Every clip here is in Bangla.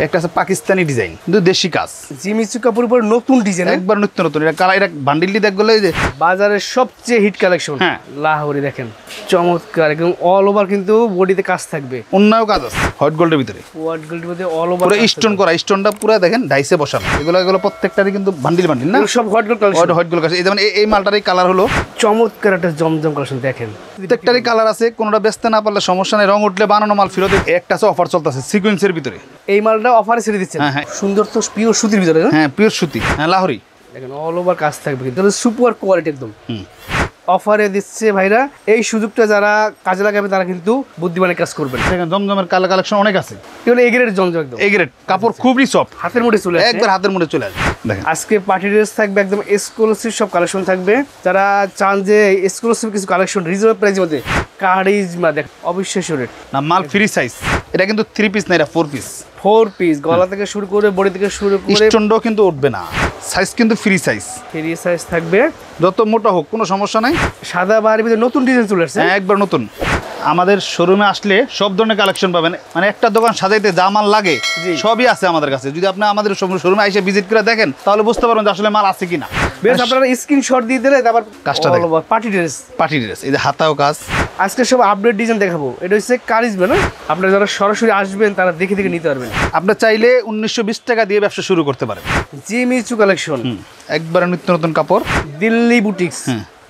একটা আছে পাকিস্তানি ডিজাইন, কিন্তু দেশি কাজ, জিমিচু কাপড়ের উপর নতুন ডিজাইন, একবার নিত্য নতুন। এটা কালার, এটা বান্ডিলটি দেখ গেলে যে বাজারের সবচেয়ে হিট কালেকশন। হ্যাঁ, লাহোরি দেখেন চমৎকার, একদম অল ওভার কিন্তু বডিতে কাজ থাকবে, অন্যান্য কাজ আছে হোয়াইট গোল্ডের ভিতরে, হোয়াইট গোল্ডের মধ্যে অল ওভার পুরো স্টোন করা, স্টোনটা পুরো দেখেন ডাইসে বসানো। এগুলো প্রত্যেকটারই কিন্তু বান্ডিল বান্ডিল না, সব white gold collection. White gold কাজ। এই যেমন এই মালটারই কালার হলো চমৎকার একটা জমজম কালেকশন দেখেন, প্রত্যেকটারই কালার আছে, কোনোটা বেচতে না পারলে সমস্যা নেই, রং উঠলে বানানো মাল ফেরত। একটা আছে অফার চলতেছে সিকোয়েন্সের ভিতরে, এই মালটা অফারে ছেড়ে দিচ্ছেন। হ্যাঁ। সুন্দর তো পিওর সুতির ভিতরে, হ্যাঁ পিওর সুতি, হ্যাঁ লাহোরি দেখেন অল ওভার কাজ থাকবে, কিন্তু সুপার কোয়ালিটি একদম অফারে দিচ্ছে ভাইরা। এই সুযোগটা যারা কাজে লাগাবে তারা কিন্তু বুদ্ধিমানের কাজ করবেন। দেখেন জমজমের কালার কালেকশন অনেক আছে, এগুলো এগ্রেড জমজম, একদম এগ্রেড কাপড়, খুবই সফট, হাতের মুঠে চলে আসে, একবার হাতের মধ্যে চলে আসবে। দেখেন আজকে পার্টি ড্রেস থাকবে, একদম এক্সক্লুসিভ সব কালেকশন থাকবে। যারা চান যে এক্সক্লুসিভ কিছু কালেকশন রিজনেবল প্রাইসের মধ্যে, কারিজমা দেখ অবিশ্বাস্য রেট না, মাল ফ্রি সাইজ। এটা কিন্তু 3 পিস না, এটা 4 পিস, 4 পিস, গলা থেকে শুরু করে বডি থেকে শুরু করে স্টোনটাও কিন্তু উঠবে না, সাইজ কিন্তু ফ্রি সাইজ, ফ্রি সাইজ থাকবে, যত মোটা হোক কোনো সমস্যা নাই। সাদা বাহারের ভিতরে নতুন ডিজাইন চলে আসছে, হ্যাঁ একবার নতুন। আমাদের শোরুমে আসলে সব ধরনের কালেকশন পাবেন, মানে একটা দোকান সাজাইতে যা মাল লাগে সবই আছে আমাদের কাছে। যদি আপনি আমাদের শোরুমে এসে ভিজিট করে দেখেন তাহলে বুঝতে পারবেন যে আসলে মাল আছে কিনা। বেশ, আপনারা স্ক্রিনশট দিয়ে দিলে তারপর কাজটা দেখেন, পার্টি ড্রেস, পার্টি ড্রেস, এই যে হাতাও কাজ। আজকে সব আপডেট ডিজাইন দেখাবো। এটা হচ্ছে কারিজমা না, আপনারা যারা সরাসরি আসবেন তারা দেখে দেখে নিতে পারবেন। আপনি চাইলে 1920 টাকা দিয়ে ব্যবসা শুরু করতে পারেন। জিমিচু কালেকশন, একবার নিত্য নতুন কাপড়, দিল্লি বুটিক্স,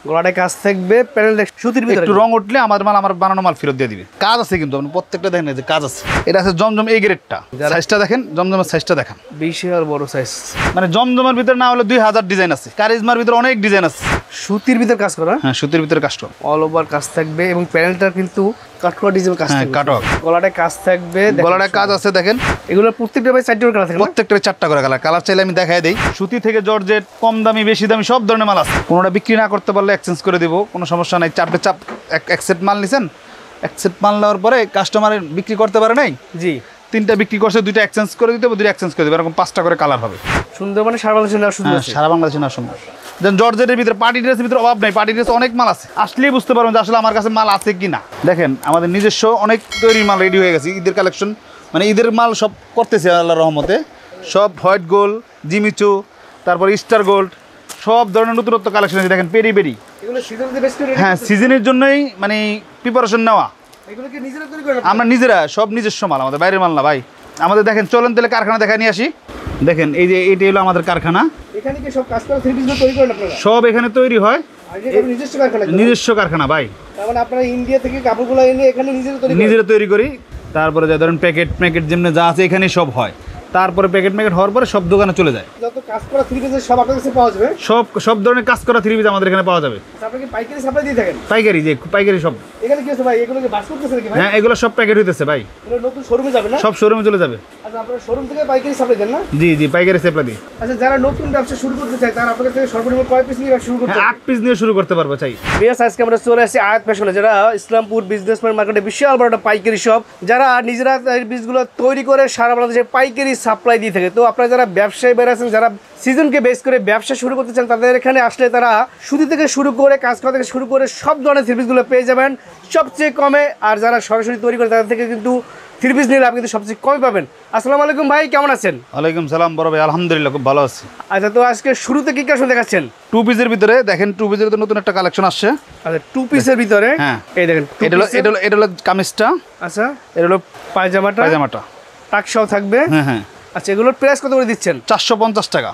গলাটায় কাজ থাকবে, প্যানেল সুতির ভিতরে, একটু রং উঠলে আমার মাল, আমার বানানো মাল ফেরত দিয়ে দিবে। কাজ আছে কিন্তু আপনি প্রত্যেকটা দেখেন যে কাজ আছে। এটা আছে জমজম এই গ্রেডটা, সাইজটা দেখেন, জমজমের সাইজটা দেখেন, বিশাল বড় সাইজ। মানে জমজমের ভিতরে না হলে 2000 ডিজাইন আছে, কারিজমার ভিতরে অনেক ডিজাইন আছে। সুতির ভিতরে কাজ করা, হ্যাঁ সুতির ভিতরে কাজ করা, অল ওভার কাজ থাকবে, এবং প্যানেলটা কিন্তু কাটওয়ার্ক ডিজাইন কাজ থাকবে, কাটওয়ার্ক, গলাটায় কাজ থাকবে, গলাটায় কাজ আছে দেখেন। এগুলো প্রত্যেকটা ভাই 4টা করে কালার থাকবে, প্রত্যেকটা 4টা করে কালার। কালার চাইলে আমি দেখাই দেই। সুতি থেকে জর্জেট, কম দামি বেশি দামি সব ধরনের মাল আছে। কোনোটা বিক্রি না করতে পারলে এক্সচেঞ্জ করে দেবো, কোনো সমস্যা নাই। এক সেট মাল নিছেন, এক সেট মাল নেওয়ার পরে কাস্টমারের বিক্রি করতে পারে নাই, জি 3টা বিক্রি করছে, 2টা এক্সচেঞ্জ করে দিতে হবে, 2টা এক্সচেঞ্জ করে দেবে, এরকম 5টা করে কালার হবে। সুন্দর, মানে সারা বাংলাদেশে নেওয়া সুন্দর, সারা বাংলাদেশে না সুন্দর। দেন জর্জেটের ভিতরে, পার্টি ড্রেসের ভিতরে অভাব নাই, পার্টি ড্রেস অনেক মাল আছে, আসলেই বুঝতে পারবেন যে আসলে আমার কাছে মাল আছে কি না। দেখেন আমাদের নিজস্ব অনেক তৈরি মাল রেডি হয়ে গেছে, ঈদের কালেকশন, মানে ঈদের মাল সব করতেছে আল্লাহর রহমতে। সব হোয়াইট গোল্ড, জিমিচু, তারপর স্টার গোল্ড, সব ধরনের নতুনত্ব কালেকশন আছে। দেখেন পেরি পেরি, এগুলো সিজনতে বেশ করে, হ্যাঁ সিজনের জন্যই মানে প্রিপারেশন নেওয়া। এগুলো কি নিজেরা তৈরি করেন? আমরা নিজেরা, সব নিজস্ব মাল, আমাদের বাইরের মাল না ভাই। আমাদের দেখেন, চলেন তাহলে কারখানা দেখা নিয়ে আসি। দেখেন এই যে এটি হলো আমাদের কারখানা, এখানে কি সব কাজ করা থ্রি পিসগুলো তৈরি করেন আপনারা? সব এখানে তৈরি হয়, আর এটা নিজস্ব কারখানা, নিজস্ব কারখানা ভাই। তার মানে আপনারা ইন্ডিয়া থেকে কাপড়গুলো এনে এখানে নিজেরা তৈরি করি। তারপরে যা ধরেন প্যাকেট যেমনি যা আছে এখানেই সব হয়। তারপরে প্যাকেট হওয়ার পরে সব দোকানে চলে যায়। যত কাজ করা থ্রি পিস সব আপনার কাছে পাওয়া যাবে, সব ধরনের কাজ করা থ্রি পিস আমাদের এখানে পাওয়া যাবে। আপনারা কি পাইকারি সাপ্লাই দিয়ে থাকেন? পাইকারি, যে পাইকারি সব। এখানে কি আছে ভাই, এগুলো কি বাস করতেছে নাকি ভাই? হ্যাঁ এগুলো সব প্যাকেট হইতেছে ভাই, এগুলো নতুন শোরুমে যাবে না? সব শোরুমে চলে যাবে। আচ্ছা, আপনারা শোরুম থেকে পাইকারি সাপ্লাই দেন না? জি পাইকারি সাপ্লাই দিই। আচ্ছা, যারা নতুন ব্যবসা শুরু করতে চায় তারা আপনাদের থেকে সর্বনিম্ন কয় পিস নিয়ে ব্যবসা শুরু করতে? 8 পিস নিয়ে শুরু করতে পারবো চাই। বেশ, আজকে আমরা চলে আসছি আয়াত ফ্যাশনে, যারা ইসলামপুর বিজনেসম্যান মার্কেটে বিশাল বড় একটা পাইকারি শপ, যারা নিজেরা এই পিসগুলো তৈরি করে সারা বাংলাদেশে পাইকারি সাপ্লাই দিয়ে থাকে। তো আপনারা যারা ব্যবসায়ী বের আছেন, যারা সিজনকে বেস করে ব্যবসা শুরু করতে চান, তাদের এখানে আসলে তারা সুতি থেকে শুরু করে কাজ করা থেকে শুরু করে সব ধরনের থ্রি পিসগুলো পেয়ে যাবেন সবচেয়ে কমে। আর যারা সরাসরি তৈরি করে তাদের থেকে কিন্তু থ্রি পিস নিলে আপনি কিন্তু সবচেয়ে কমে পাবেন। আসসালামু আলাইকুম ভাই, কেমন আছেন? ওয়ালাইকুম সালাম বড় ভাই, আলহামদুলিল্লাহ খুব ভালো আছি। আচ্ছা, তো আজকে শুরুতে কি কালেকশন দেখাচ্ছেন? 2 পিসের ভিতরে দেখেন, 2 পিসের ভিতরে নতুন একটা কালেকশন আসছে। আচ্ছা, 2 পিসের ভিতরে, হ্যাঁ এই দেখেন এটা হলো কামিজটা, আচ্ছা এটা হলো পায়জামাটা টাকশাও থাকবে। হ্যাঁ। আচ্ছা, এগুলোর প্রাইস কত করে দিচ্ছেন? 450 টাকা।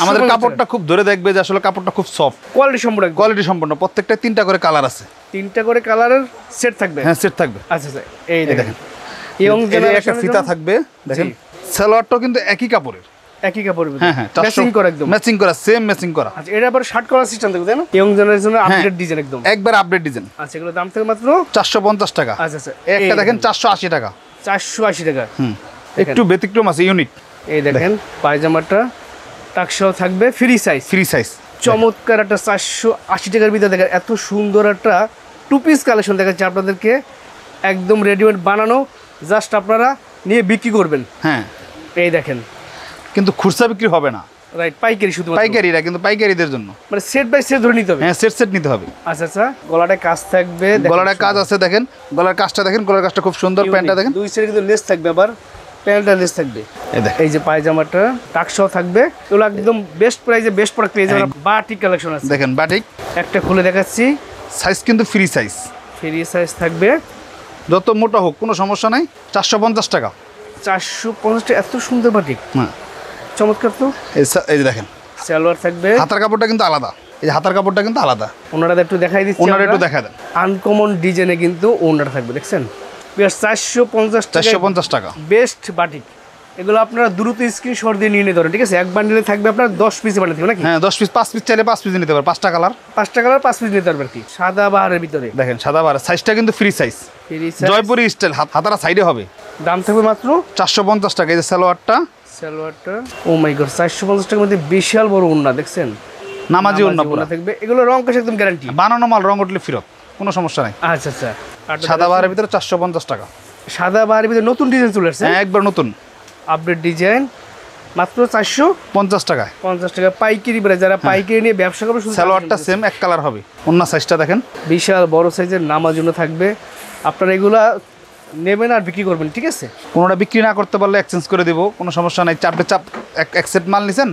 আমাদের কাপড়টা খুব ধরে দেখবে যে আসলে কাপড়টা খুব সফট, কোয়ালিটি সম্পূর্ণ। প্রত্যেকটা 3টা করে কালার আছে, 3টা করে কালারের সেট থাকবে। হ্যাঁ সেট থাকবে। আচ্ছা, এই দেখেন এবং একটা ফিতা থাকবে। দেখেন সালোয়ারটাও কিন্তু একই কাপড়ের, হ্যাঁ ম্যাচিং করা, একদম ম্যাচিং করা, সেম ম্যাচিং করা। আচ্ছা, এটা আবার শার্ট করার সিস্টেম থাকবে, তাই না? ইয়ং জেনারেশনের আপডেট ডিজাইন, একদম একবার আপডেট ডিজাইন। আচ্ছা, এগুলোর দাম থেকে মাত্র 450 টাকা। আচ্ছা, একটা দেখেন 480 টাকা। 480 টাকা। একটু ব্যতিক্রম আছে, ইউনিক। এই দেখেন পায়জামাটা টাকশাও থাকবে, ফ্রি সাইজ, চমৎকার একটা 480 টাকার ভিতরে। দেখেন এত সুন্দর একটা 2 পিস কালেকশন দেখাচ্ছি আপনাদেরকে, একদম রেডিমেড বানানো, জাস্ট আপনারা নিয়ে বিক্রি করবেন। হ্যাঁ এই দেখেন, কিন্তু খুচরা বিক্রি হবে না, রাইট, পাইকারি, শুধু পাইকারিরা, কিন্তু পাইকারিদের জন্য, মানে সেট বাই সেট ধরে নিতে হবে। হ্যাঁ সেট নিতে হবে। আচ্ছা, গলাটায় কাজ থাকবে, গলাটায় কাজ আছে। দেখেন গলার কাজটা দেখেন, গলার কাজটা খুব সুন্দর। প্যান্টটা দেখেন, 2 সাইডে কিন্তু লেস থাকবে, আবার প্যান্টটা লেস থাকবে। এই দেখেন এই যে পায়জামাটা টাকসহ থাকবে, এগুলো একদম বেস্ট প্রাইসে বেস্ট প্রোডাক্ট পেয়ে যাবেন। বাটিক কালেকশন আছে, দেখেন বাটিক একটা খুলে দেখাচ্ছি। সাইজ কিন্তু ফ্রি সাইজ, ফ্রি সাইজ থাকবে, যত মোটা হোক কোনো সমস্যা নাই। 450 টাকা। 450 টাকা, এত সুন্দর বাটিক, হ্যাঁ চমৎকার। তো এই যে দেখেন সালোয়ার থাকবে, হাতার কাপড়টা কিন্তু আলাদা, এই যে হাতার কাপড়টা কিন্তু আলাদা। ওনারা একটু দেখাই দিচ্ছি, ওনারা একটু দেখা দেন। আনকমন ডিজাইনে কিন্তু ওনারা থাকবে, দেখছেন 450 টাকা। 450 টাকা বেস্ট বাটিক, এগুলো আপনারা দ্রুত স্ক্রিনশট দিয়ে নিয়ে নিতে পারেন, ঠিক আছে? এক বান্ডেলে থাকবে আপনার 10 পিস বান্ডেল থাকবে নাকি? হ্যাঁ 10 পিস, 5 পিস চাইলে 5 পিস নিতে পারবে, 5টা কালার, 5টা কালার 5 পিস নিতে পারবেন কি সাদা বাহারের ভিতরে। দেখেন সাদা বার সাইজটা কিন্তু free size, free size, Jaipuri style, হাতারা সাইডে হবে। দাম থাকবে মাত্র 450 টাকা। এই যে সালোয়ারটা, সালোয়ারটা ও মাই গড 450 টাকার মধ্যে বিশাল বড় ওন্না, দেখছেন নামাজি ওন্না পুরো থাকবে। এগুলো রং কষ একদম গ্যারান্টি, বানানো মাল, রং উঠলে ফিরত, কোনো সমস্যা নাই। আচ্ছা আচ্ছা। সাদা বারের ভিতরে 450 টাকা। সাদা বাহারের ভিতরে নতুন ডিজাইন চলে আসছে, হ্যাঁ একবার নতুন আপডেট ডিজাইন, মাত্র 450 টাকায়। টাকা পাইকারি বেড়ে, যারা পাইকারি নিয়ে ব্যবসা করবে শুধু সালোয়ারটা সেম এক কালার হবে। ওন্না সাইজটা দেখেন, বিশাল বড় সাইজের নামার জন্য থাকবে। আপনারা এগুলা নেবেন আর বিক্রি করবেন, ঠিক আছে? কোনোটা বিক্রি না করতে পারলে এক্সচেঞ্জ করে দিব, কোনো সমস্যা নাই। চাপ এক সেট মাল নিছেন,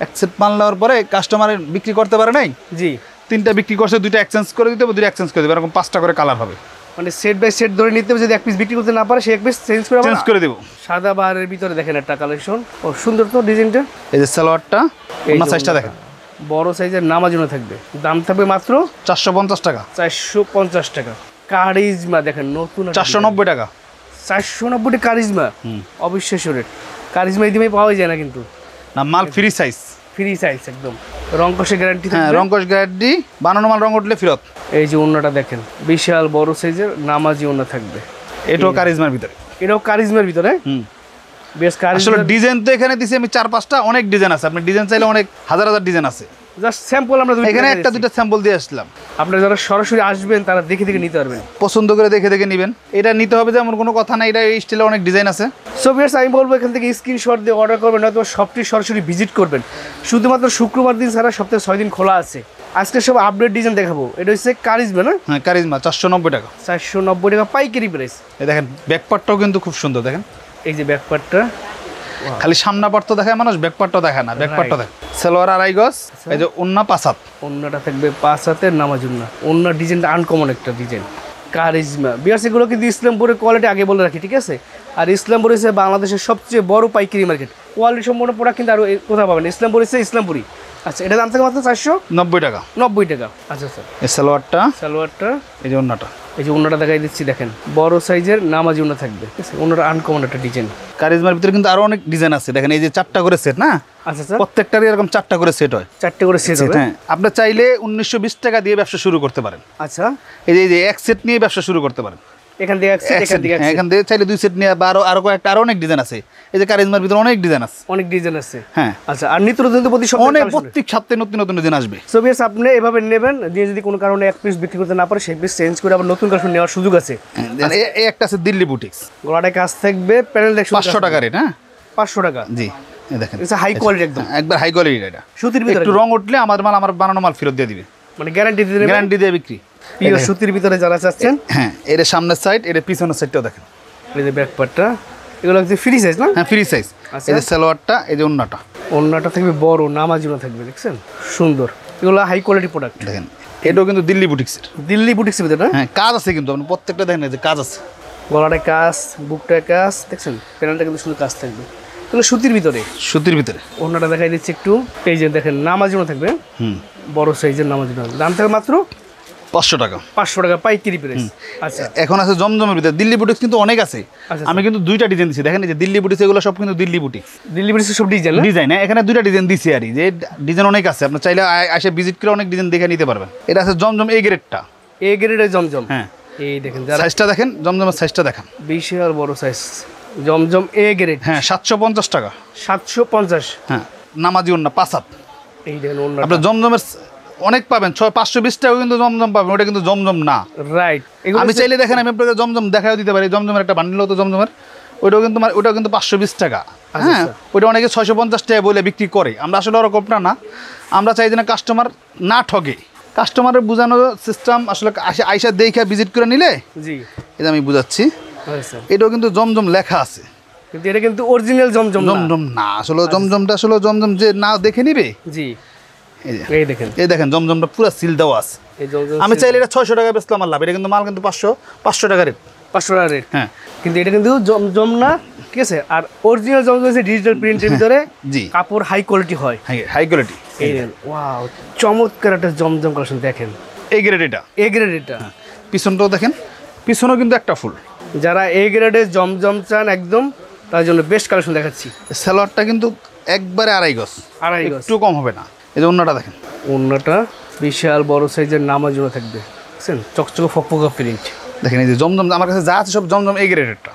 এক সেট মাল নেওয়ার পরে কাস্টমারের বিক্রি করতে পারে নাই, জি 3টা বিক্রি করছে, 2টা এক্সচেঞ্জ করে দিতে হবে, 2টা এক্সচেঞ্জ করে দেবে, এরকম 5টা করে কালার হবে। মানে সেট বাই সেট ধরে নিতে হবে, যদি এক পিস বিক্রি করতে না পারে সে এক পিস চেঞ্জ করে চেঞ্জ করে দেবো। সাদা বাহারের ভিতরে দেখেন একটা কালেকশন, ও সুন্দর তো ডিজাইনটা। এই যে সালোয়ারটা, ওন্না সাইজটা দেখেন, বড় সাইজের নামার জন্য থাকবে, দাম থাকবে মাত্র 450 টাকা। 450 টাকা। কারিজমা দেখেন নতুন 490 টাকা। 490 কারিজমা, অবিশ্বাস্য রেট। কারিজমা এই দামে পাওয়া যায় না কিন্তু, না মাল ফ্রি সাইজ, ফ্রি সাইজ একদম, রং কষে গ্যারান্টি হ্যাঁ থাকবে। রংকশ গ্যারান্টি, বানানো মাল রং উঠলে ফেরত। এই যে ওন্নাটা দেখেন, বিশাল বড় সাইজের নামাজি ওন্না থাকবে, এটাও কারিজমার ভিতরে। এটাও কারিজমার ভিতরে, বেশ আসলে কারিজমা। ডিজাইন তো এখানে দিছি আমি 4-5টা, অনেক ডিজাইন আছে, আপনি ডিজাইন চাইলে অনেক হাজার হাজার ডিজাইন আছে। জাস্ট স্যাম্পল আমরা এখানে একটা দুইটা স্যাম্পল দিয়ে আসলাম, আপনারা যারা সরাসরি আসবেন তারা দেখে দেখে নিতে পারবেন, পছন্দ করে দেখে দেখে নেবেন। এটা নিতে হবে যে এমন কোনো কথা নাই, এটা এই স্টাইলে অনেক ডিজাইন আছে। সো ভিউয়ার্স, আমি বলবো এখান থেকে স্ক্রিনশট দিয়ে অর্ডার করবেন, নয়তো শপটি সরাসরি ভিজিট করবেন। শুধুমাত্র শুক্রবার দিন ছাড়া সপ্তাহে 6 দিন খোলা আছে। আজকে সব আপডেট ডিজাইন দেখাবো। এটা হচ্ছে কারিজমা না? হ্যাঁ কারিজমা 490 টাকা। 490 টাকা পাইকারি প্রাইস। এই দেখেন ব্যাকপার্টটাও কিন্তু খুব সুন্দর, দেখেন এই যে ব্যাকপার্টটা, খালি সামনা পার্ট তো দেখায় মানুষ, ব্যাকপার্টটাও দেখায় না, ব্যাকপার্টটা দেখেন। সালোয়ার আড়াই গজ, এই যে ওন্না 5 হাত। ওন্নাটা থাকবে 5 হাতের নামাজুন না, ওন্নার ডিজাইনটা আনকমন একটা ডিজাইন। কারিজমা ভিউয়ার্স, এগুলো কিন্তু ইসলামপুরের কোয়ালিটি আগে বলে রাখি, ঠিক আছে? আর ইসলামপুর হচ্ছে বাংলাদেশের সবচেয়ে বড় পাইকারি মার্কেট, কোয়ালিটি সম্পূর্ণ প্রোডাক্ট কিন্তু আরও কোথাও পাবেন। ইসলামপুর হচ্ছে ইসলামপুরি। আচ্ছা, এটা দাম থাকে মাত্র 490 টাকা। 90 টাকা। আচ্ছা স্যার, এই সালোয়ারটা, সালোয়ারটা, এই যে ওন্নাটা, এই যে ওন্নাটা দেখাই দিচ্ছি, দেখেন বড় সাইজের নামাজি ওন্না থাকবে, ঠিক আছে? ওন্নাটা আনকমন একটা ডিজাইন। কারিজমার ভিতরে কিন্তু আরো অনেক ডিজাইন আছে, দেখেন এই যে 4টা করে সেট না, আচ্ছা স্যার, প্রত্যেকটারই এরকম 4টা করে সেট হয়, 4টে করে সেট হবে। হ্যাঁ আপনি চাইলে 1920 টাকা দিয়ে ব্যবসা শুরু করতে পারেন। আচ্ছা, এই যে এক সেট নিয়ে ব্যবসা শুরু করতে পারেন। এখান থেকে এক সেট, এখান থেকে এক হ্যাঁ, সেট, এখান থেকে চাইলে 2 সেট নিয়ে বা আরো কয়েকটা, আরো অনেক ডিজাইন আছে। এই যে কারিজমার ভিতরে অনেক ডিজাইন আছে, অনেক ডিজাইন আছে। হ্যাঁ আচ্ছা, আর নিত্য নতুন প্রতি সপ্তাহে অনেক, collection প্রত্যেক সপ্তাহে নতুন নতুন ডিজাইন আসবে। সো ভিউয়ার্স, আপনি এভাবে নেবেন, দিয়ে যদি কোনো কারণে এক পিস বিক্রি করতে না পারে সেই পিস চেঞ্জ করে আবার নতুন কালেকশন নেওয়ার সুযোগ আছে। এই একটা আছে দিল্লি বুটিক্স, গলাটায় কাজ থাকবে, প্যানেল দেখুন 500 টাকা রেট। হ্যাঁ 500 টাকা। জি, এই দেখেন এটা হাই কোয়ালিটি একদম, একবার হাই কোয়ালিটি। এটা সুতির ভিতরে, একটু রং উঠলে আমার মাল, আমার বানানো মাল ফেরত দিয়ে দিবে, মানে গ্যারান্টি দিয়ে দেবেন, গ্যারান্টি দিয়ে বিক্রি। পিওর সুতির ভিতরে যারা চাচ্ছেন। হ্যাঁ এর সামনের সাইড, এর পিছনের সাইডটাও দেখেন, এই যে ব্যাক পার্টটা, এগুলো হচ্ছে ফ্রি সাইজ না? হ্যাঁ ফ্রি সাইজ। আচ্ছা। এই যে সালোয়ারটা, এই যে ওন্নাটা, ওন্নাটা থাকবে বড়, নামাজিও থাকবে, দেখছেন সুন্দর। এগুলো হাই কোয়ালিটি প্রোডাক্ট, দেখেন এটাও কিন্তু দিল্লি বুটিক্সের। দিল্লি বুটিক্সের ভিতরে না? হ্যাঁ কাজ আছে কিন্তু, আপনি প্রত্যেকটা দেখেন এই যে কাজ আছে, গলাটায় কাজ, বুকটায় কাজ, দেখছেন প্যানেলটা কিন্তু শুধু কাজ থাকবে। এগুলো সুতির ভিতরে, সুতির ভিতরে। ওন্নাটা দেখাই দিচ্ছি একটু, এই যে দেখেন নামাজিও থাকবে, বড় সাইজের নামাজিও থাকবে, দাম থাকবে মাত্র 500 টাকা। 500 টাকা পাইকারি প্রাইস। আচ্ছা, এখন আছে জমজমের ভিতরে দিল্লি বুটিক্স, কিন্তু অনেক আছে। আচ্ছা, আমি কিন্তু 2টা ডিজাইন দিছি, দেখেন এই যে দিল্লি বুটিক্স, এগুলো সব কিন্তু দিল্লি বুটিক্স দিল্লি বুটিক্সের সব ডিজাইন না? ডিজাইন। এখানে 2টা ডিজাইন দিছি, আর যে ডিজাইন অনেক আছে, আপনি চাইলে এসে ভিজিট করে অনেক ডিজাইন দেখে নিতে পারবেন। এটা আছে জমজম এ গ্রেডটা, এ গ্রেডের জমজম। হ্যাঁ এই দেখেন, যারা সাইজটা দেখেন, জমজমের সাইজটা দেখেন, বিশাল বড় সাইজ জমজম এ গ্রেড। হ্যাঁ 750 টাকা। 750। হ্যাঁ নামাজি ওন্না 5 হাত। এই দেখেন ওন্না, আপনি জমজমের অনেক পাবেন, 520 টাকা কিন্তু জমজম পাবেন, ওটা কিন্তু জমজম না। রাইট। আমি চাইলে দেখেন, আমি আপনাকে জমজম দেখাও দিতে পারি, জমজমের একটা বান্ডিল হতো জমজমের, ওটাও কিন্তু 520 টাকা। হ্যাঁ ওইটা অনেকে 650 টাকা বলে বিক্রি করে, আমরা আসলে ওরকমটা না। আমরা চাই যে না কাস্টমার না ঠকে, কাস্টমারের বোঝানোর সিস্টেম আসলে আইসা দেখে ভিজিট করে নিলে। জি, এটা আমি বুঝাচ্ছি। আচ্ছা, এটাও কিন্তু জমজম লেখা আছে, কিন্তু এটা কিন্তু অরিজিনাল জমজম না। জমজম না, আসলে জমজমটা আসলে জমজম যে না দেখে নিবে। জি এই যে এই দেখেন, এই দেখেন জমজমটা পুরো সিল দেওয়া আছে। এই জমজম আমি চাইলে এটা 600 টাকা বেচলাম আমার লাভ, এটা কিন্তু মাল কিন্তু 500 টাকা রেট। 500 টাকা রেট। হ্যাঁ কিন্তু এটা কিন্তু জমজম না, ঠিক আছে। আর অরিজিনাল জমজম হচ্ছে ডিজিটাল প্রিন্টের ভিতরে, জি কাপড় হাই কোয়ালিটি হয়। High quality. এই দেখেন, ওয়াও, চমৎকার একটা জমজম কালেকশন দেখেন। এই গ্রেড এটা, এ গ্রেড এটা। পিছনটাও দেখেন, পিছনেও কিন্তু একটা ফুল। যারা এ গ্রেডের জমজম চান একদম, তার জন্য বেস্ট কালেকশন দেখাচ্ছি। সালোয়ারটা কিন্তু একবারে 2.5 গজ, আড়াই গজ। একটু কম হবে না। এই যে অন্যটা দেখেন, অন্যটা বিশাল বড় সাইজের নামাজ জোড়া থাকবে, বুঝছেন, চকচকে ফকফকা প্রিন্ট। দেখেন এই যে জমজম আমার কাছে যা আছে সব জমজম এই গ্রেডেরটা।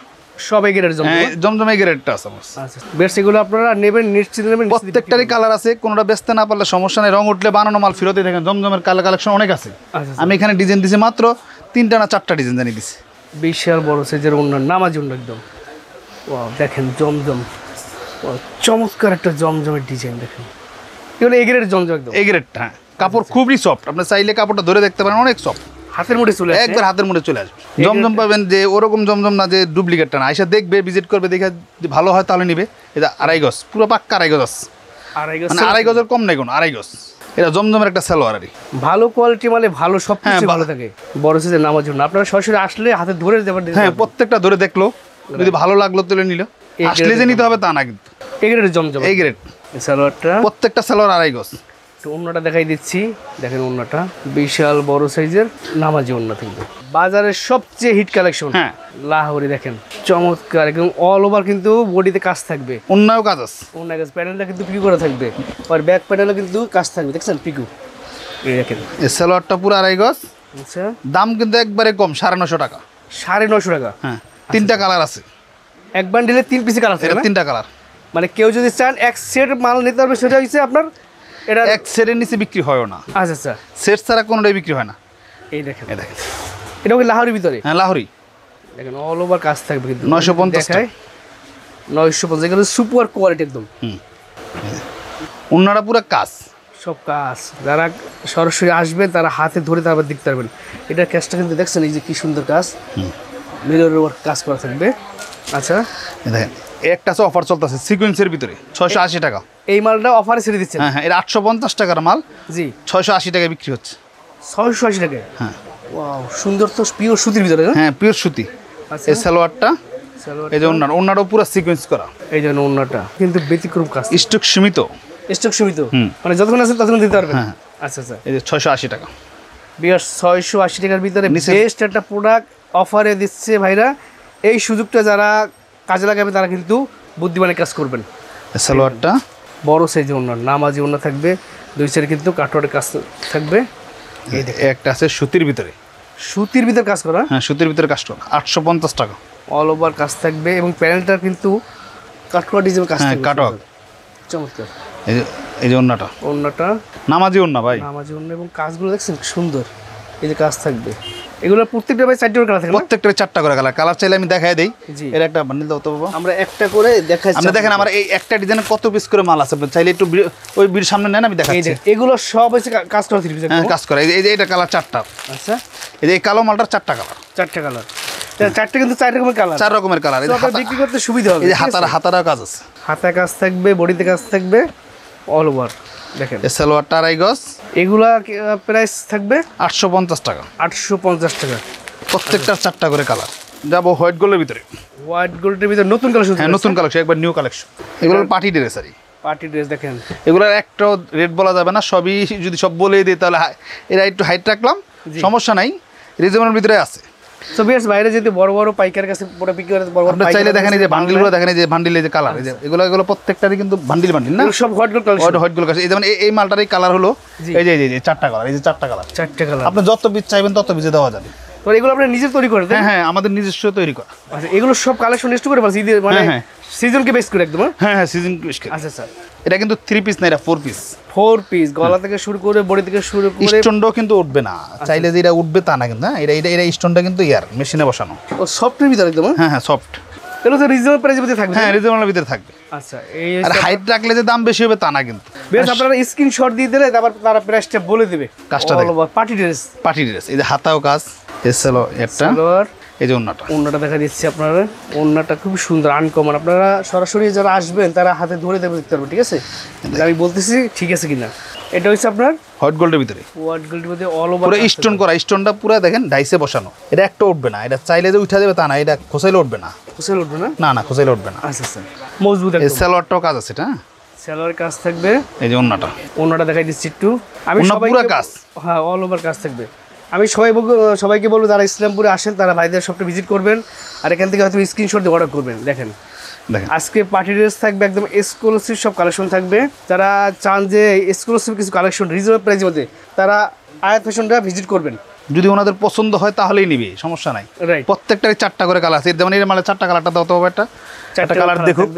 সব এ গ্রেডের জমজম। হ্যাঁ জমজম এই গ্রেডটা আছে আমার। আচ্ছা, বেশ, এগুলো আপনারা নেবেন, নিশ্চিত নেবেন। প্রত্যেকটারই কালার আছে, কোনোটা বেচতে না পারলে সমস্যা নেই, রং উঠলে বানানো মাল ফেরতই। দেখেন জমজমের কালার কালেকশন অনেক আছে। আচ্ছা, আমি এখানে ডিজাইন দিছি মাত্র 3টা না 4টা ডিজাইন জানিয়ে দিছি। বিশাল বড় সাইজের অন্য নামাজ জন্য একদম। ওয়াও, দেখেন জমজম, ওয়াও, চমৎকার একটা জমজমের ডিজাইন দেখেন। এগুলো এ গ্রেডের জমজম একদম। এই গ্রেডটা, হ্যাঁ কাপড় খুবই সফট, আপনি চাইলে কাপড়টা ধরে দেখতে পারেন, অনেক সফট, হাতের মুঠে চলে আসে। একবার হাতের মধ্যে চলে আসবে। জমজম পাবেন যে ওরকম জমজম না যে ডুপ্লিকেটটা না, আইসা দেখবে, ভিজিট করবে, দেখে যদি ভালো হয় তাহলে নিবে। এটা 2.5 গজ, পুরো পাক্কা 2.5 গজ আছে, আড়াই গজ। মানে 2.5 গজের কম নাই কোনো, 2.5 গজ। এটা জমজমের একটা সালোয়ারি। ভালো কোয়ালিটি মানে ভালো, সব হ্যাঁ, কিছু ভালো থাকে। বড় সাইজের নামাজ জন্য আপনারা সরাসরি আসলে হাতে ধরে দেবেন। হ্যাঁ প্রত্যেকটা ধরে দেখলো, যদি ভালো লাগলো তুলে নিল, আসলে যে নিতে হবে তা না কিন্তু। এ গ্রেডের জমজম। এই গ্রেড সালোয়ারটা, প্রত্যেকটা সালোয়ার 2.5 গজ। তো অন্যটা দেখাই দিচ্ছি, দেখেন অন্যটা বিশাল বড় সাইজের নামাজি অন্য থাকবে। বাজারের সবচেয়ে হিট কালেকশন। হ্যাঁ লাহোরি দেখেন, চমৎকার একদম অল ওভার কিন্তু বডিতে কাজ থাকবে। অন্যও কাজ আছে। অন্য কাজ, প্যানেলটা কিন্তু পিকু করা থাকবে, আর ব্যাক প্যানেলও কিন্তু কাজ থাকবে, দেখছেন পিকু। এই দেখেন এই সালোয়ারটা পুরো 2.5 গজ, আচ্ছা, দাম কিন্তু একবারে কম, 950 টাকা। 950 টাকা। হ্যাঁ 3টা কালার আছে, এক বান্ডিলে 3 পিসি কালার থাকে এটা না? 3টা কালার। মানে কেউ যদি চান এক সেট মাল নিতে পারবে, সেটা হচ্ছে আপনার এটা। এক সেটের নিচে বিক্রি হয়ও না, আচ্ছা আচ্ছা, সেট ছাড়া কোনোটাই বিক্রি হয় না। এই দেখেন, এই দেখেন, এটা কি লাহোরির ভিতরে? হ্যাঁ লাহোরি। দেখেন অল ওভার কাজ থাকবে কিন্তু। 950 দেখায় 950, এগুলো সুপার কোয়ালিটি একদম। অন্যরা পুরো কাজ, সব কাজ। যারা সরাসরি আসবেন তারা হাতে ধরে তারপর দেখতে পারবেন। এটার কাজটা কিন্তু দেখছেন, এই যে কি সুন্দর কাজ, মিররের ওয়ার্ক কাজ করা থাকবে। আচ্ছা, এই দেখেন একটা আছে অফার চলতেছে সিকোয়েন্সের ভিতরে 680 টাকা। এই মালটা অফারে ছেড়ে দিচ্ছেন? হ্যাঁ হ্যাঁ, এটা 850 টাকার মাল, জি, 680 টাকায় বিক্রি হচ্ছে। 680 টাকায়। হ্যাঁ ওয়াও, সুন্দর তো, পিওর সুতির ভিতরে না? হ্যাঁ পিওর সুতি। আচ্ছা, এই সালোয়ারটা, সালোয়ার, এই যে অন্যটাও পুরো সিকোয়েন্স করা, এই জন্য অন্যটা কিন্তু ব্যতিক্রম কাজ। স্টক সীমিত, স্টক সীমিত, মানে যতক্ষণ আছে ততক্ষণ দিতে পারবেন। হ্যাঁ। আচ্ছা আচ্ছা, এই যে 680 টাকা। বিয়ার 680 টাকার ভিতরে নিচে- বেস্ট একটা প্রোডাক্ট অফারে দিচ্ছে ভাইরা। এই সুযোগটা যারা কাজে লাগাবে তারা কিন্তু বুদ্ধিমানের কাজ করবেন। এই সালোয়ারটা বড় সাইজের অন্য নামাজি অন্য থাকবে, দুই সাইডে কিন্তু কাঠোয়ারের কাজ থাকবে। এই দেখেন, একটা আছে সুতির ভিতরে, সুতির ভিতরে কাজ করা, হ্যাঁ সুতির ভিতরে কাজ করা, 850 টাকা। অল ওভার কাজ থাকবে এবং প্যানেলটা কিন্তু কাঠোয়া ডিজাইনের কাজ হ্যাঁ, থাকবে। কাটওয়ার্ক। চমৎকার। এই যে অন্যটা অন্যটা নামাজি অন্য ভাই, নামাজি অন্য, এবং কাজগুলো দেখছেন সুন্দর, এই যে কাজ থাকবে। এগুলো প্রত্যেকটা ভাই 4টা করে কালার থাকে না? প্রত্যেকটা 4টা করে কালার। কালার চাইলে আমি দেখাই দেই। জি। এর একটা বান্ডিল দাও তো বাবা। আমরা একটা করে দেখাচ্ছি। আপনি দেখেন আমার এই একটা ডিজাইনে কত পিস করে মাল আছে, আপনি চাইলে একটু ওই বির সামনে নেন, আমি এই দেখাচ্ছি। যে এগুলো সব হচ্ছে কাজ করা থ্রি পিস। হ্যাঁ কাজ করে। এই যে এটা কালার 4টা, আচ্ছা, এই যে এই কালো মালটার 4টা কালার, 4টা কালার। 4টা কিন্তু 4 রকমের কালার, 4 রকমের কালার। এই যে আপনার বিক্রি করতে সুবিধা হবে। এই যে হাতারা কাজ আছে, হাতে কাজ থাকবে, বডিতে কাজ থাকবে, অল ওভার। দেখেন এই সালোয়ারটা 2.5 গজ, এগুলা প্রাইস থাকবে 850 টাকা। 850 টাকা। প্রত্যেকটার 4টা করে কালার। যাবো হোয়াইট গোল্ডের ভিতরে, হোয়াইট গোল্ডের ভিতরে নতুন কালেকশন। হ্যাঁ নতুন কালেকশন, একবার নিউ কালেকশন। এগুলো পার্টি ড্রেস আর পার্টি ড্রেস দেখেন, এগুলোর একটাও রেট বলা যাবে না, সবই যদি সব বলে দিই তাহলে এরা একটু হাইট রাখলাম, সমস্যা নাই, রিজনেবলের ভিতরে আছে। সো বিয়ার্স, বাইরে যদি বড় বড় পাইকার কাছে পুরো বিক্রি করে, বড় বড় আপনি চাইলে দেখেন এই যে বান্ডিলগুলো দেখেন, এই যে বান্ডিলে যে কালার, এই যে এগুলো প্রত্যেকটারই কিন্তু বান্ডিল না, সব হোয়াইট গোল্ড কালেকশন। হোয়াইট গুলো এই যেমন এই মালটার এই কালার হলো, জি। এই যে 4টা কালার, এই যে 4টা কালার। 4টা কালার। আপনি যত বীজ চাইবেন তত বীজে দেওয়া যাবে। তো এগুলো আপনি নিজে তৈরি করে দেন? হ্যাঁ হ্যাঁ, আমাদের নিজস্ব তৈরি করা। আচ্ছা, এগুলো সব কালেকশন লিস্ট করে পাচ্ছি ঈদের, মানে হ্যাঁ, সিজনকে বেস করে একদম। হ্যাঁ হ্যাঁ সিজন। আচ্ছা স্যার, এটা কিন্তু 3 পিস না, এটা 4 পিস। 4 পিস, গলা থেকে শুরু করে বডি থেকে শুরু করে। স্টোনটাও কিন্তু উঠবে না, চাইলে যে এটা উঠবে তা না কিন্তু। হ্যাঁ এটা স্টোনটা কিন্তু ইয়ার মেশিনে বসানো। ও সফটের ভিতরে একদম। হ্যাঁ হ্যাঁ সফট। এগুলো তো রিজনেবল প্রাইসের মধ্যে থাকবে। হ্যাঁ রিজনেবলের ভিতরে থাকবে। আচ্ছা, এই আর হাইট রাখলে যে দাম বেশি হবে তা না কিন্তু। বেশ, আপনারা স্ক্রিনশট দিয়ে দিলে তারপর তারা প্রাইসটা বলে দিবে। কাজটা দেখেন। পার্টি ড্রেস, পার্টি ড্রেস, এই যে হাতাও কাজ, এসেলো একটা। সালোয়ার, এই যে ওন্নাটা। ওন্নাটা দেখা দিচ্ছি আপনারা, ওন্নাটা খুব সুন্দর আনকমন। আপনারা সরাসরি যারা আসবেন তারা হাতে ধরে দেখতে পারবেন, ঠিক আছে? আমি বলতেছি ঠিক আছে কিনা। এটা হচ্ছে আপনার হোয়াইট গোল্ডের ভিতরে হোয়াইট গোল্ডের মধ্যে অল ওভার পুরো স্টোন করা, স্টোনটা পুরো দেখেন ডাইসে বসানো। এটা একটা উঠবে না, এটা চাইলে যে উঠা দেবে তা না, এটা খোসাইলে উঠবে না। হোসেল উঠবে না? না না, খোসাইলে উঠবে না। আচ্ছা আচ্ছা, মজবুত এই একদম। সালোয়ারটাও কাজ আছে, এটা সেলার কাজ থাকবে। এই যে ওন্নাটা, ওন্নাটা দেখাই দিচ্ছি একটু। আমি ওন্না সবাইকে পুরা কাজ। হ্যাঁ, অল ওভার কাজ থাকবে। আমি সবাইকে বলবো যারা ইসলামপুরে আসেন তারা ভাইদের শপটা ভিজিট করবেন, আর এখান থেকে হয়তো স্ক্রিনশট দিয়ে অর্ডার করবেন। দেখেন দেখেন আজকে পার্টি ড্রেস থাকবে, একদম এক্সক্লুসিভ সব কালেকশন থাকবে। যারা চান যে এক্সক্লুসিভ কিছু কালেকশন রিজনেবল প্রাইসের মধ্যে, তারা আয়াত ফ্যাশনটা ভিজিট করবেন। যদি ওনাদের পছন্দ হয় তাহলেই নিবে, সমস্যা নাই। রাইট, প্রত্যেকটারই 4টা করে কালার আছে, যেমন এর মানে 4টা কালারটা দাও তো হবে। একটা কালার দেখুক,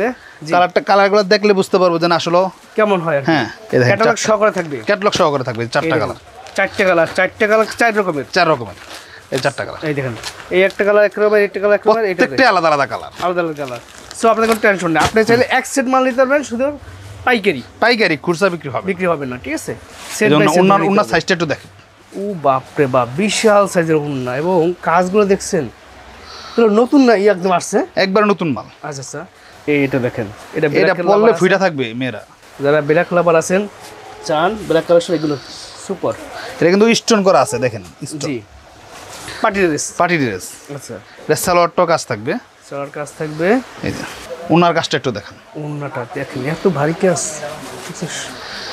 কালারগুলো দেখলে বুঝতে পারবো যে না আসলে কেমন হয়। হ্যাঁ, এই দেখেন ক্যাটালগ সহকারে থাকবে, ক্যাটলগ সহকারে থাকবে 4টা কালার। 4টে কালার, 4টে কালার 4 রকমের, 4 রকমের, এই 4টা কালার। এই দেখেন এই একটা কালার এক রকমের, একটা কালার এক রকমের, এটা প্রত্যেকটাই আলাদা আলাদা কালার, আলাদা আলাদা কালার। সো আপনাদের কোনো টেনশন নেই, আপনি চাইলে এক সেট মাল নিতে পারবেন, শুধু পাইকারি পাইকারি খুচরা বিক্রি হবে। বিক্রি হবে না, ঠিক আছে? এই জন্য ওনার সাইজটা একটু দেখেন। ও বাপরে বাপ, বিশাল সাইজের উন্না, এবং কাজগুলো দেখছেন এগুলো নতুন না, একদম আসছে একবার নতুন মাল। আচ্ছা আচ্ছা, এটা দেখেন, এটা এটা পরলে ফুইটা থাকবে মেয়েরা। যারা ব্ল্যাক লাভার আছেন, চান ব্ল্যাক কালেকশন, এগুলো সুপার। এটা কিন্তু স্টোন করা আছে, দেখেন জি, পার্টি ড্রেস। Party dress. আচ্ছা, এটা সালোয়ারটাও কাজ থাকবে, সালোয়ার কাজ থাকবে। এই যে ওনার কাজটা একটু দেখেন। উন্নাটা দেখেন এত ভারী কাজ,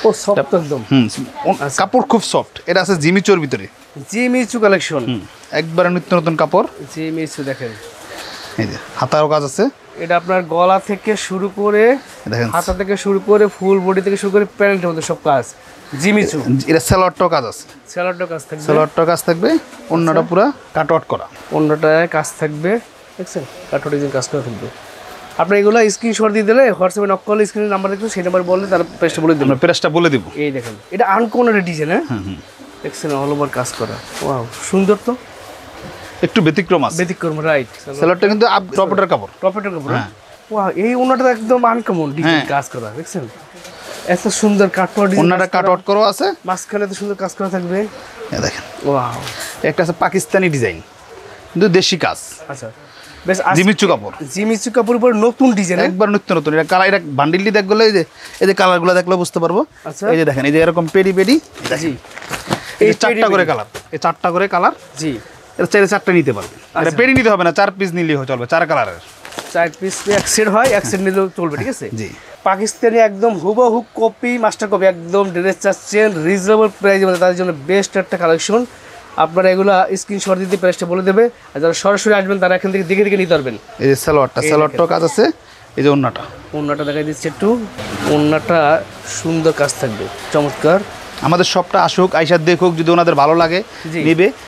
ও সফট একদম। কাপড় খুব সফট। এটা আছে জিমিচুর ভিতরে, জি মিচু কালেকশন, একবারে নিত্য নতুন কাপড়। জি মিচু দেখেন, এই যে হাতারও কাজ আছে, এটা আপনার গলা থেকে শুরু করে দেখেন হাতা থেকে শুরু করে ফুল বডি থেকে শুরু করে প্যান্টের মধ্যে সব কাজ জিমিচু। এটা সালোয়ারটাও কাজ আছে, স্যালাডটাও কাজ থাকবে, সালোয়ারটাও কাজ থাকবে। অন্যটা পুরো কাট আউট করা, অন্যটায় কাজ থাকবে, দেখছেন কাঠো ডিজাইন কাজ করা থাকবে। আপনি এগুলো স্ক্রিনশট দিয়ে দিলে হোয়াটসঅ্যাপে নক করলে স্ক্রিনের নাম্বার দেখবেন, সেই নাম্বার বললে তার প্রেসটা বলে দেবেন। আমরা প্রেসটা বলে দিব। এই দেখেন এটা আনকমন একটা ডিজাইন, হ্যাঁ দেখছেন অল ওভার কাজ করা, ওয়াও সুন্দর তো, একটু ব্যতিক্রম আছে, ব্যতিক্রম। রাইট, সালোয়ারটা কিন্তু টপেটের কাপড়। টপেটের কাপড়, হ্যাঁ। ওয়াও এই ওনাটা একদম আনকমন ডিজাইন কাজ করা, দেখছেন এত সুন্দর কাঠোয়া ডিজাইন। অন্যটা কাট আউট করা আছে, মাঝখানে এত সুন্দর কাজ করা থাকবে, এই দেখেন। ওয়াও। একটা আছে পাকিস্তানি ডিজাইন, কিন্তু দেশি কাজ, আচ্ছা বেশ, জিমিচু কাপড়। জিমিচু কাপড়ের উপর নতুন ডিজাইন, একবার নিত্য নতুন। এটা কালার, এটা বান্ডিলটি দেখলে এই যে কালারগুলো দেখলে বুঝতে পারবো। আচ্ছা। এই যে দেখেন, এই যে এরকম পেডি পেডি, জি এই 4টা করে কালার, এই 4টা করে কালার। জি, এটা চাইলে 4টা নিতে পারবে। এটা পেডি নিতে হবে না, 4 পিস নিলেই চলবে, 4 কালারের। 4 পিস এক সেট হয়, এক সেট নিলেও চলবে, ঠিক আছে? জি। পাকিস্তানি একদম হুবহু কপি, মাস্টার কপি, একদম ড্রেস চাচ্ছেন রিজনেবল প্রাইসের মধ্যে, তাদের জন্য বেস্ট একটা কালেকশন। আপনারা এগুলো স্ক্রিনশট দিতে প্রাইসটা বলে দেবে, আর যারা সরাসরি আসবেন তারা এখান থেকে দেখে দেখে নিতে পারবেন। এই যে সালোয়ারটাও কাজ আছে। এই যে ওন্নাটা, ওন্নাটা দেখাই দিচ্ছি একটু, ওন্নাটা সুন্দর কাজ থাকবে, চমৎকার। আমাদের সবটা আসুক, আইসা দেখুক, যদি ওনাদের ভালো লাগে জি। নেবে।